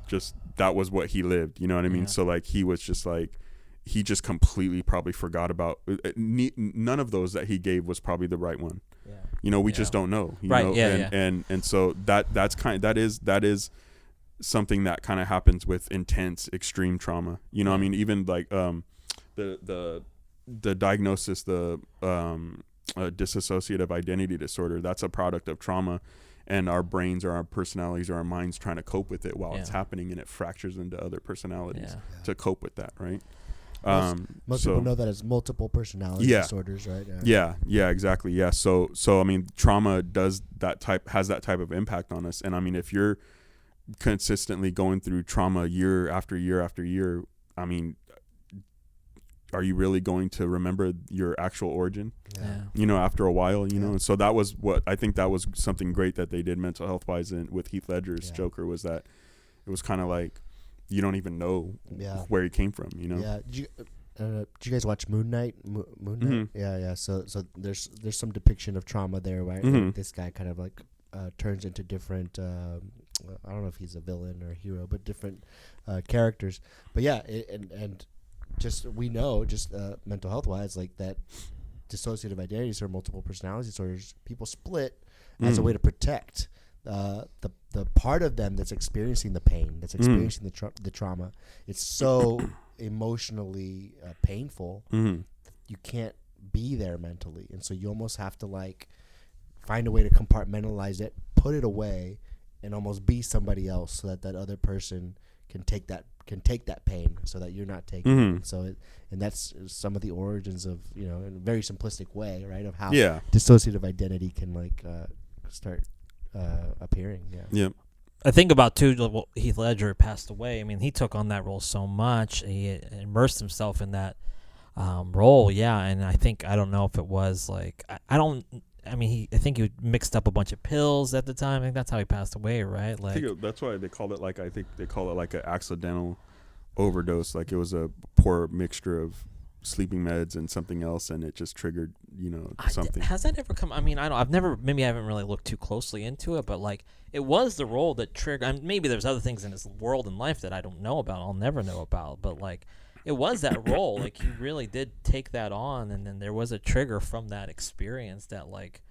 just that was what he lived, you know what I mean? So like he was just like, he just completely probably forgot about none of those that he gave was probably the right one. Yeah. You know, we just don't know. You know? And so that is something that kind of happens with intense extreme trauma. You know, I mean, even like the diagnosis, the dissociative identity disorder, that's a product of trauma, and our brains or our personalities or our minds trying to cope with it while it's happening, and it fractures into other personalities to cope with that, right? Most people know that as multiple personality disorders, right? Yeah, exactly. Yeah. So I mean, trauma has that type of impact on us. And I mean, if you're consistently going through trauma year after year after year, I mean, are you really going to remember your actual origin? Yeah. You know, after a while, you know. And so that was what I think that was something great that they did mental health wise with Heath Ledger's Joker, was that it was kind of like, you don't even know where he came from, you know? Yeah. Did you guys watch Moon Knight? Moon Knight? Mm-hmm. Yeah. So there's some depiction of trauma there, right? Mm-hmm. Like this guy kind of like turns into different, I don't know if he's a villain or a hero, but different characters. But yeah, and just we know, just mental health wise, like that dissociative identities or multiple personality disorders, people split as a way to protect the part of them that's experiencing the pain, that's experiencing the trauma. It's so emotionally painful, you can't be there mentally, and so you almost have to like find a way to compartmentalize it, put it away, and almost be somebody else, so that other person can take that pain, so that you're not taking it. So and that's some of the origins of, you know, in a very simplistic way, right, of how dissociative identity can like start appearing. Yep. I think about too, well, Heath Ledger passed away. I mean, he took on that role so much. He immersed himself in that role. Yeah, and I don't know if it was like I think he mixed up a bunch of pills at the time. I think that's how he passed away, right? Like, I think that's why they called it like, I think they call it like an accidental overdose. Like it was a poor mixture of sleeping meds and something else, and it just triggered, you know, something. Has that ever come? I mean, I haven't really looked too closely into it, but like it was the role that triggered. I mean, maybe there's other things in his world and life that I don't know about. I'll never know about, but like it was that role. Like he really did take that on, and then there was a trigger from that experience that like,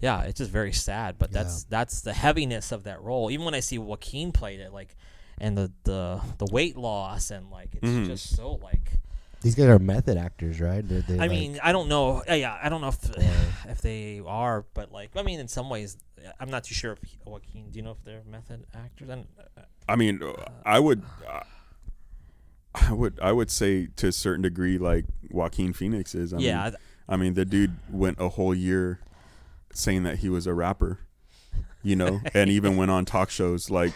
yeah, it's just very sad. But that's the heaviness of that role. Even when I see Joaquin played it, like, and the weight loss, and like it's just so like. These guys are method actors, right? I mean, I don't know. Yeah, I don't know if they are, but like, I mean, in some ways, I'm not too sure if Joaquin. Do you know if they're method actors? I mean, I would say to a certain degree, like Joaquin Phoenix is. I mean, the dude went a whole year saying that he was a rapper, you know, and even went on talk shows like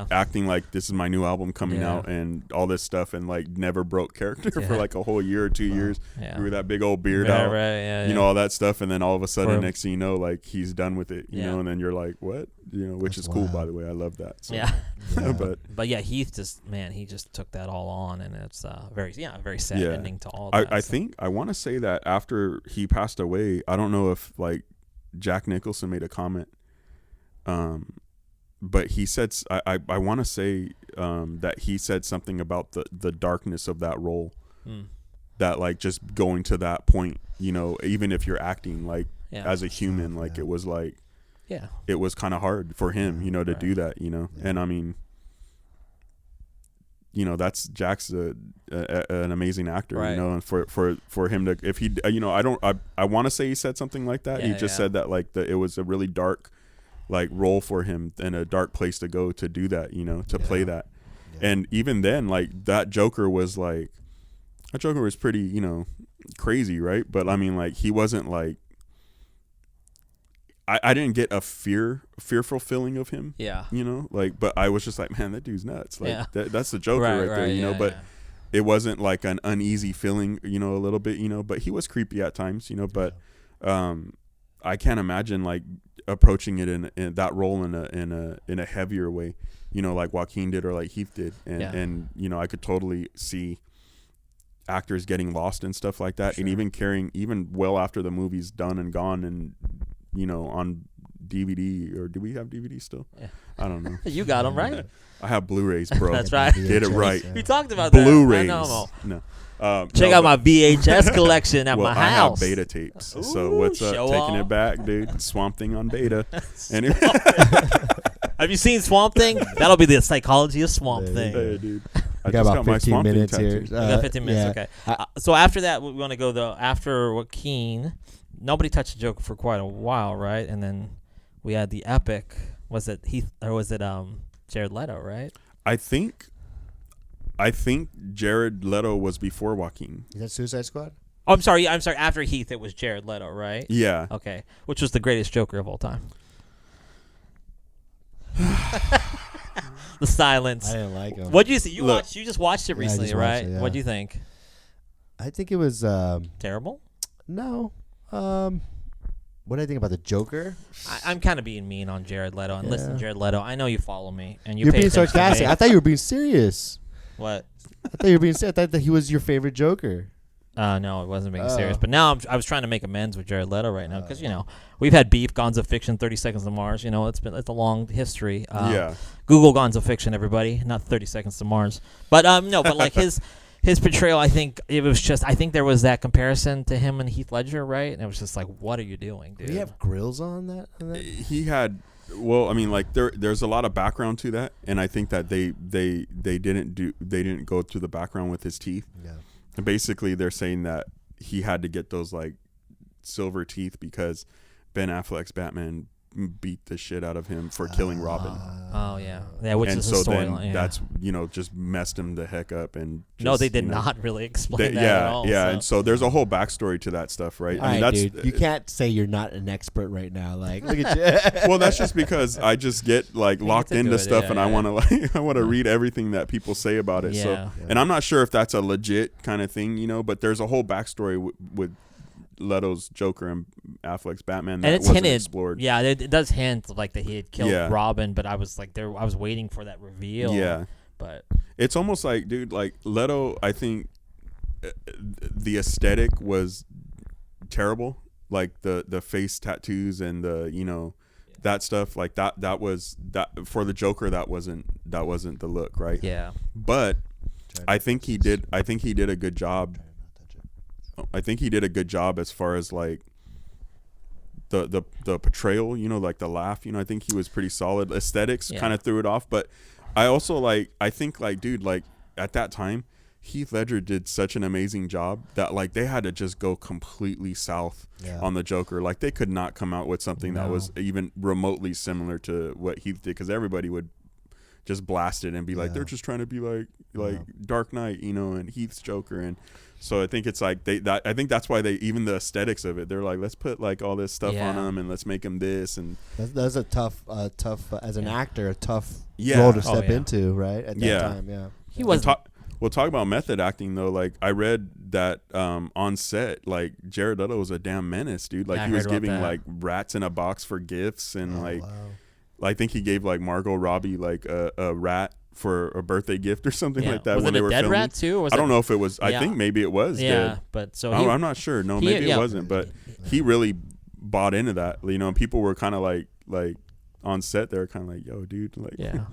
acting like this is my new album coming out and all this stuff, and like never broke character for like a whole year or 2 years. Grew that big old beard out, you know, all that stuff, and then all of a sudden, next thing you know, like he's done with it, you know, and then you're like, what, you know, which is cool, by the way. I love that. So. But yeah, Heath he just took that all on, and it's very sad ending to all that. I want to say that after he passed away, I don't know if like Jack Nicholson made a comment. But he said, I want to say that he said something about the darkness of that role, that like just going to that point, you know, even if you're acting like as a human, like it was like, it was kind of hard for him, you know, to do that, you know, and I mean, you know, that's Jack's an amazing actor, you know, and for him to, if he, you know, I want to say he said something like that. He just said that like it was a really dark like role for him and a dark place to go to do that, to play that. Yeah. And even then, like that Joker was pretty, crazy, right? But I mean, like he wasn't like, I didn't get a fearful feeling of him. Yeah. Like, but I was just like, man, that dude's nuts. Like that's the Joker right there, yeah, but yeah. It wasn't like an uneasy feeling, a little bit, but he was creepy at times, but I can't imagine like approaching it in that role in a heavier way, like Joaquin did or like Heath did. And I could totally see actors getting lost and stuff like that. Sure. And even carrying, even well after the movie's done and gone and, on DVD, or do we have DVD still? Yeah. I don't know. You got them, right? I have Blu-rays, bro. That's right. Get it right. We talked about Blu-rays. that. No. Check out my VHS collection at my house. I have beta tapes. Ooh, so what's up? Taking it back, dude. Swamp Thing on beta. Anyway. Have you seen Swamp Thing? That'll be the psychology of Swamp Thing. Hey, dude. I just got about 15 minutes here. We got 15 minutes, okay. So after that, we want to go, though, after Joaquin, nobody touched the Joker for quite a while, right? And then we had the epic. Was it Heath, or was it Jared Leto, right? I think Jared Leto was before Joaquin. Is that Suicide Squad? Oh, I'm sorry. After Heath, it was Jared Leto, right? Yeah. Okay. Which was the greatest Joker of all time? The silence. I didn't like him. What did you see? You just watched it recently, right? It, yeah. What do you think? I think it was terrible. No. What do I think about the Joker? I'm kind of being mean on Jared Leto. And listen, Jared Leto, I know you follow me, and you're being sarcastic. I thought you were being serious. What? I thought you were being serious. I thought that he was your favorite Joker. No, it wasn't being serious. But now I was trying to make amends with Jared Leto right now because we've had beef. Gonzo Fiction, 30 Seconds to Mars. It's a long history. Google Gonzo Fiction, everybody, not 30 Seconds to Mars. But but like his portrayal, I think there was that comparison to him and Heath Ledger, right? And it was just like, what are you doing, dude? Did he have grills on that? He had. Well, I mean, like there's a lot of background to that, and I think that they didn't go through the background with his teeth. Yeah. And basically, they're saying that he had to get those like silver teeth because Ben Affleck's Batman beat the shit out of him for killing Robin. Oh yeah, which and is so the then storyline. That's just messed him the heck up. And just, no, they did not really explain that at all. Yeah, and so there's a whole backstory to that stuff, right? I mean, that's dude, you can't say you're not an expert right now. Like, look at you. Well, that's just because I just get like locked into stuff, and I want to read everything that people say about it. So, and I'm not sure if that's a legit kind of thing, but there's a whole backstory with Leto's Joker and Affleck's Batman that wasn't hinted, explored. Yeah, it does hint like that he had killed Robin, but I was like I was waiting for that reveal. Yeah, but it's almost like, dude, like Leto. I think the aesthetic was terrible, like the face tattoos and the that stuff. Like that was that for the Joker. That wasn't the look, right? Yeah, but I think he did a good job. I think he did a good job as far as like the portrayal, like the laugh, I think he was pretty solid. Aesthetics kind of threw it off, but I also I think dude, like at that time Heath Ledger did such an amazing job that like they had to just go completely south on the Joker. Like they could not come out with something that was even remotely similar to what Heath did, because everybody would just blast it and be like, they're just trying to be like Dark Knight, and Heath's Joker. And so I think it's like I think that's why they, even the aesthetics of it, they're like, let's put like all this stuff on them and let's make them this. And that's a tough as an actor, a tough role to step into, right? At that time, he was. We'll talk about method acting though. Like I read that on set, like Jared Leto was a damn menace, dude. Like he was giving like rats in a box for gifts, and I think he gave like Margot Robbie like a rat for a birthday gift or something like that. Was when it they were dead filming. rat too? Or was I don't know if it was. I think maybe it was dead. But so I'm not sure. No, maybe it wasn't. But he really bought into that. And people were kind of like on set. They were kind of like, "Yo, dude, like, I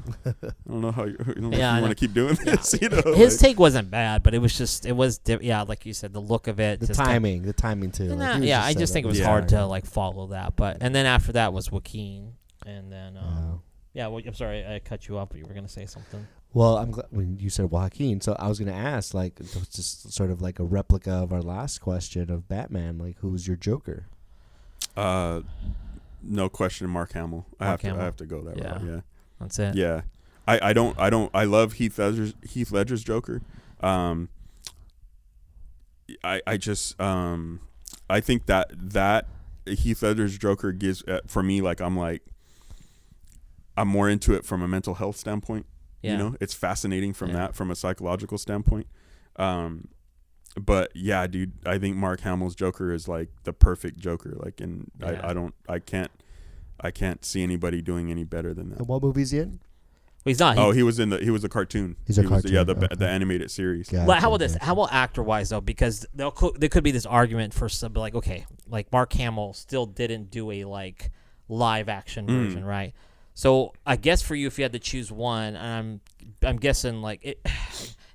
don't know how if you want to keep doing this." His take wasn't bad, but it was like you said, the look of it, the timing too. I just think it was hard to like follow that. But and then after that was Joaquin. And then, I'm sorry, I cut you off, but you were going to say something. Well, I'm glad when you said Joaquin, so I was going to ask, like, just sort of like a replica of our last question of Batman, like, who's your Joker? No question, Mark Hamill. I have to go that route. Yeah, that's it. Yeah, I love Heath Ledger's Joker. I think that Heath Ledger's Joker gives for me, like, I'm more into it from a mental health standpoint. Yeah. You know, it's fascinating from a psychological standpoint. But yeah, dude, I think Mark Hamill's Joker is like the perfect Joker. Like, and I can't see anybody doing any better than that. And what movie is he in? Well, he's not. He was a cartoon. He's a cartoon. The animated series. Gotcha, how about this? How about actor wise though? Because there could be this argument for some, like, okay, like Mark Hamill still didn't do a like live action version, right? So I guess for you, if you had to choose one, I'm guessing like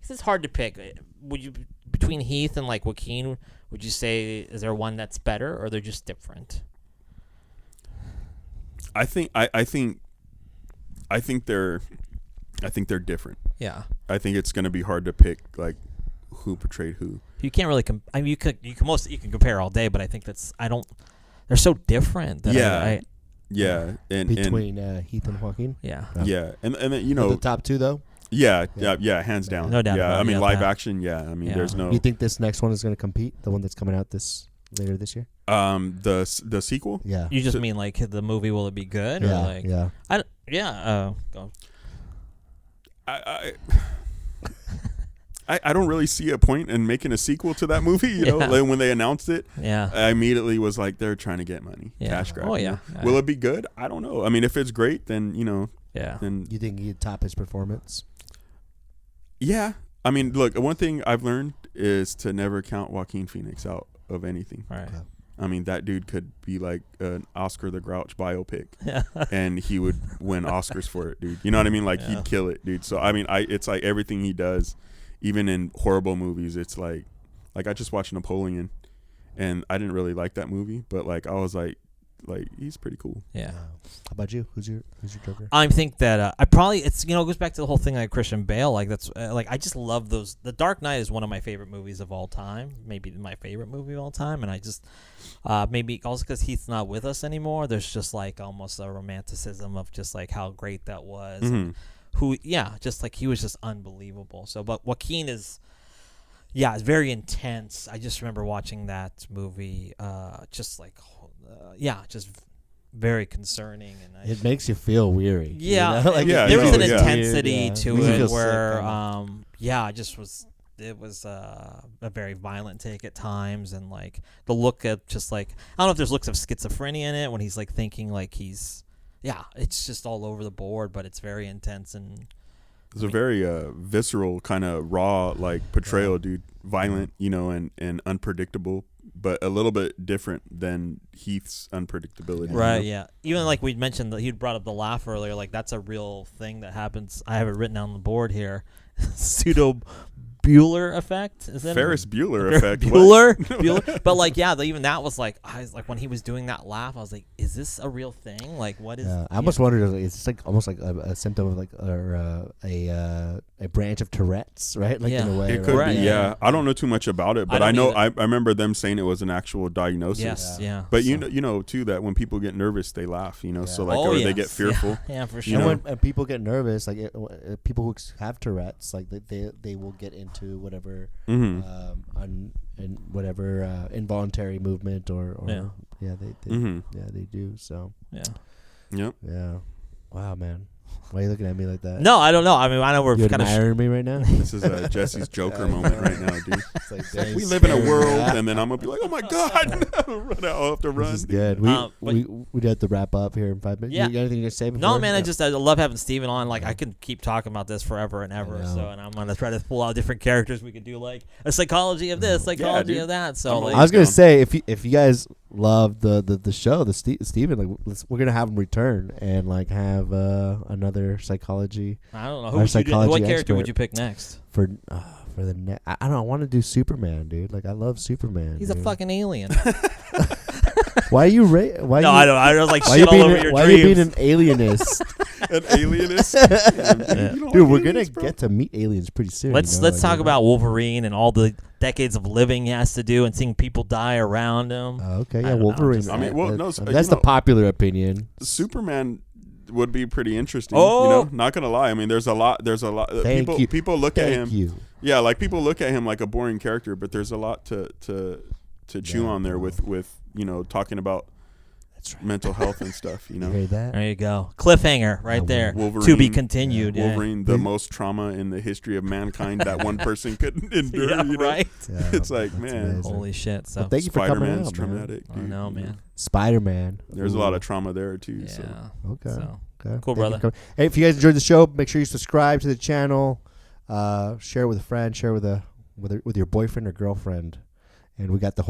it's hard to pick. Would you, between Heath and like Joaquin, would you say is there one that's better, or they're just different? I think they're different. Yeah. I think it's gonna be hard to pick like who portrayed who. You can't really. I mean, you can compare all day, but I think they're so different. That and between Heath and Joaquin. Yeah. Yeah, and then, you know, the top two though. Yeah, hands down. No doubt. Yeah, I mean, live that. action. Yeah, I mean, there's no. You think this next one is going to compete? The one that's coming out later this year? The sequel. Yeah. You just mean like the movie? Will it be good? Yeah. Or like, Go. I don't really see a point in making a sequel to that movie. You know, like when they announced it, I immediately was like, they're trying to get money, cash grab. Oh yeah. Will it be good? I don't know. I mean, if it's great, then Then you think he'd top his performance? Yeah, I mean, look, one thing I've learned is to never count Joaquin Phoenix out of anything. Right. Okay. I mean, that dude could be like an Oscar the Grouch biopic, and he would win Oscars for it, dude. You know what I mean? Like, he'd kill it, dude. So I mean, it's like everything he does, even in horrible movies. It's like I just watched Napoleon, and I didn't really like that movie, but like I was like he's pretty cool. Yeah. How about you? Who's your Joker? I think that I probably it goes back to the whole thing like Christian Bale. Like that's like I just love those. The Dark Knight is one of my favorite movies of all time. Maybe my favorite movie of all time. And I just maybe also because Heath's not with us anymore. There's just like almost a romanticism of just like how great that was. And just like he was just unbelievable. So, but Joaquin is. Yeah, it's very intense. I just remember watching that movie, just very concerning, and it makes you feel weary. Yeah, you know? Like, there was an intensity to it where, it was a very violent take at times, and like the look at just like I don't know if there's looks of schizophrenia in it when he's like thinking like he's it's just all over the board, but it's very intense and. It's a very visceral kind of raw like portrayal, dude. Violent, and unpredictable, but a little bit different than Heath's unpredictability. Right, yeah. Even like we mentioned that he'd brought up the laugh earlier, like that's a real thing that happens. I have it written on the board here. Pseudo Bueller effect? Is that Ferris Bueller effect? Bueller? But like, even that was like, I was like, when he was doing that laugh, I was like, is this a real thing? Like, what is? I almost wondered, it's like almost like a symptom of like a branch of Tourette's, right? Like in a way. It could be. Yeah, I don't know too much about it, but I know I remember them saying it was an actual diagnosis. Yes, yeah. But you know too that when people get nervous, they laugh. So like, or they get fearful. Yeah, for sure. And when people get nervous, like people who have Tourette's, like they will get into whatever whatever involuntary movement or they do. So wow, man, why are you looking at me like that? No, I don't know. I mean, I know we're you kind of admiring me right now. This is Jesse's Joker moment right now, dude. It's like, we live in a world, and then I'm gonna be like, oh my god, run out, I'll have to run. This is good. We'd have to wrap up here in 5 minutes. Yeah. You got anything to say before? No, man. I love having Steven on. Like, I could keep talking about this forever and ever. So, and I'm gonna try to pull out different characters. We could do like a psychology of this, psychology of that. So, like, I was gonna say if you guys love the show, Steven, like we're gonna have him return and like have another psychology. I don't know what character would you pick next for the next. I don't know. I want to do Superman, dude. Like I love Superman. He's a fucking alien. Why are you? Why? No, you, I don't. I was like why shit all you over being? your Why are dreams. you being an alienist? An alienist. You don't Dude, like we're aliens, gonna bro? get to meet aliens pretty soon. Let's talk about Wolverine and all the decades of living he has to do and seeing people die around him. Okay, I yeah, don't know, Wolverine. just- I mean, well, no, that's the popular opinion. Superman would be pretty interesting. Oh. You know, not gonna lie. I mean, there's a lot. Thank you. People look at Thank him. you. Yeah, like people look at him like a boring character, but there's a lot to chew on there with talking about mental health and stuff. You heard that? There you go. Cliffhanger right there. Wolverine, To be continued. Yeah. Wolverine, the most trauma in the history of mankind that one person could endure. Yeah, you know? right. Yeah, It's like, that's man. amazing. Holy shit. So Well, thank you for coming Spider-Man's out, man. traumatic. I Dude. know, man. Spider-Man. There's a lot of trauma there too. Yeah. So. Okay. So, Okay. Cool, Thank you brother. for coming. Hey, if you guys enjoyed the show, make sure you subscribe to the channel. Share it with a friend. Share it with your boyfriend or girlfriend. And we got the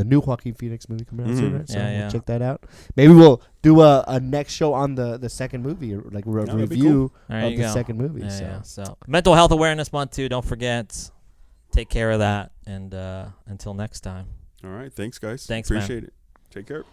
new Joaquin Phoenix movie coming out soon, right? So Yeah, yeah. we'll check that out. Maybe we'll do a next show on the second movie, or like a that'd be review There of you the go. second movie. Yeah, so. yeah. So Mental Health Awareness Month too. Don't forget. Take care of that. And until next time. All right. Thanks, guys. Thanks, man. Appreciate it. Take care.